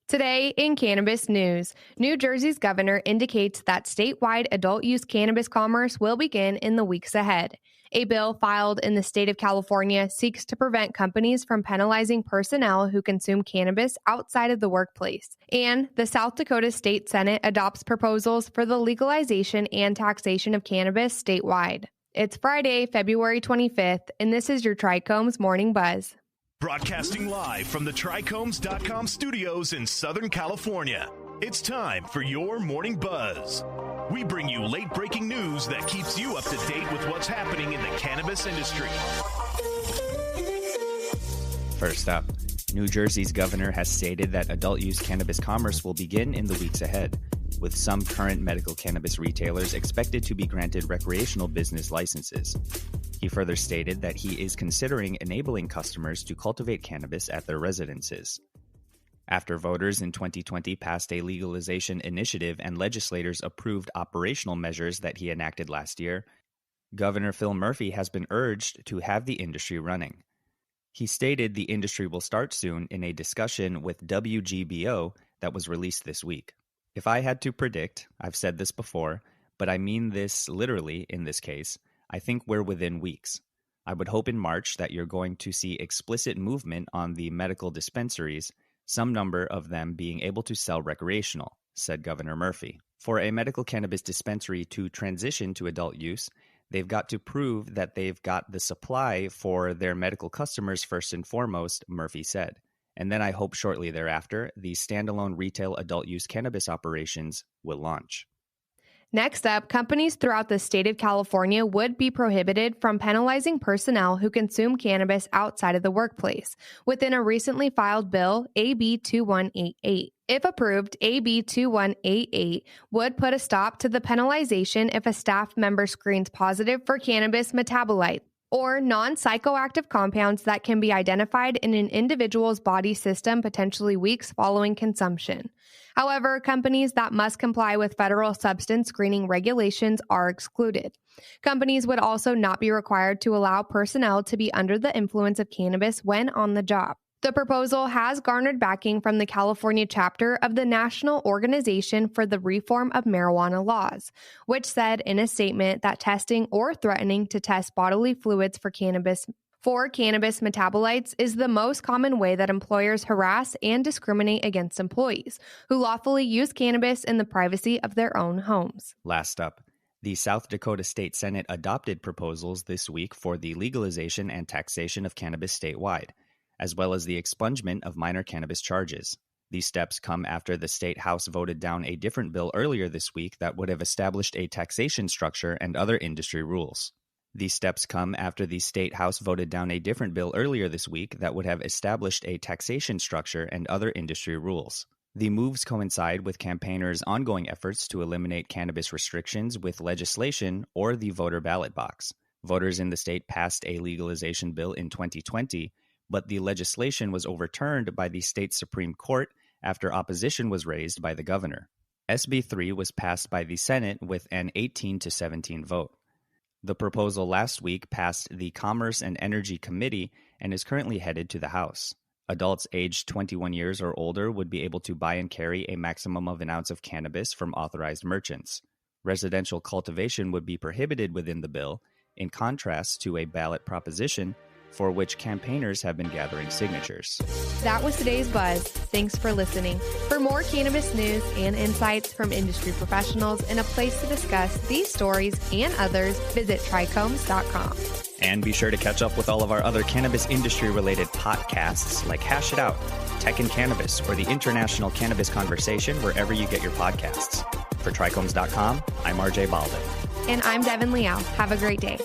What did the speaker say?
Today in Cannabis News, New Jersey's governor indicates that statewide adult-use cannabis commerce will begin in the weeks ahead. A bill filed in the state of California seeks to prevent companies from penalizing personnel who consume cannabis outside of the workplace. And the South Dakota State Senate adopts proposals for the legalization and taxation of cannabis statewide. It's Friday, February 25th, and this is your Trichomes Morning Buzz. Broadcasting live from the Trichomes.com studios in Southern California. It's time for your Morning Buzz. We bring you late-breaking news that keeps you up to date with what's happening in the cannabis industry. First up, New Jersey's governor has stated that adult-use cannabis commerce will begin in the weeks ahead, with some current medical cannabis retailers expected to be granted recreational business licenses. He further stated that he is considering enabling customers to cultivate cannabis at their residences. After voters in 2020 passed a legalization initiative and legislators approved operational measures that he enacted last year, Governor Phil Murphy has been urged to have the industry running. He stated the industry will start soon in a discussion with WGBO that was released this week. If I had to predict, I've said this before, but I mean this literally in this case, I think we're within weeks. I would hope in March that you're going to see explicit movement on the medical dispensaries, some number of them being able to sell recreational, said Governor Murphy. For a medical cannabis dispensary to transition to adult use, they've got to prove that they've got the supply for their medical customers first and foremost, Murphy said. And then I hope shortly thereafter, the standalone retail adult use cannabis operations will launch. Next up, companies throughout the state of California would be prohibited from penalizing personnel who consume cannabis outside of the workplace, within a recently filed bill, AB 2188. If approved, AB 2188 would put a stop to the penalization if a staff member screens positive for cannabis metabolite, or non-psychoactive compounds that can be identified in an individual's body system potentially weeks following consumption. However, companies that must comply with federal substance screening regulations are excluded. Companies would also not be required to allow personnel to be under the influence of cannabis when on the job. The proposal has garnered backing from the California chapter of the National Organization for the Reform of Marijuana Laws, which said in a statement that testing or threatening to test bodily fluids for cannabis metabolites is the most common way that employers harass and discriminate against employees who lawfully use cannabis in the privacy of their own homes. Last up, the South Dakota State Senate adopted proposals this week for the legalization and taxation of cannabis statewide, as well as the expungement of minor cannabis charges. These steps come after the State House voted down a different bill earlier this week that would have established a taxation structure and other industry rules. These steps come after the State House voted down a different bill earlier this week that would have established a taxation structure and other industry rules. The moves coincide with campaigners' ongoing efforts to eliminate cannabis restrictions with legislation or the voter ballot box. Voters in the state passed a legalization bill in 2020, but the legislation was overturned by the state Supreme Court after opposition was raised by the governor. SB 3 was passed by the Senate with an 18-17 vote. The proposal last week passed the Commerce and Energy Committee and is currently headed to the House. Adults aged 21 years or older would be able to buy and carry a maximum of an ounce of cannabis from authorized merchants. Residential cultivation would be prohibited within the bill, in contrast to a ballot proposition for which campaigners have been gathering signatures. That was today's Buzz. Thanks for listening. For more cannabis news and insights from industry professionals and a place to discuss these stories and others, visit Trichomes.com. And be sure to catch up with all of our other cannabis industry-related podcasts like Hash It Out, Tech and Cannabis, or the International Cannabis Conversation wherever you get your podcasts. For Trichomes.com, I'm RJ Baldwin. And I'm Devin Liao. Have a great day.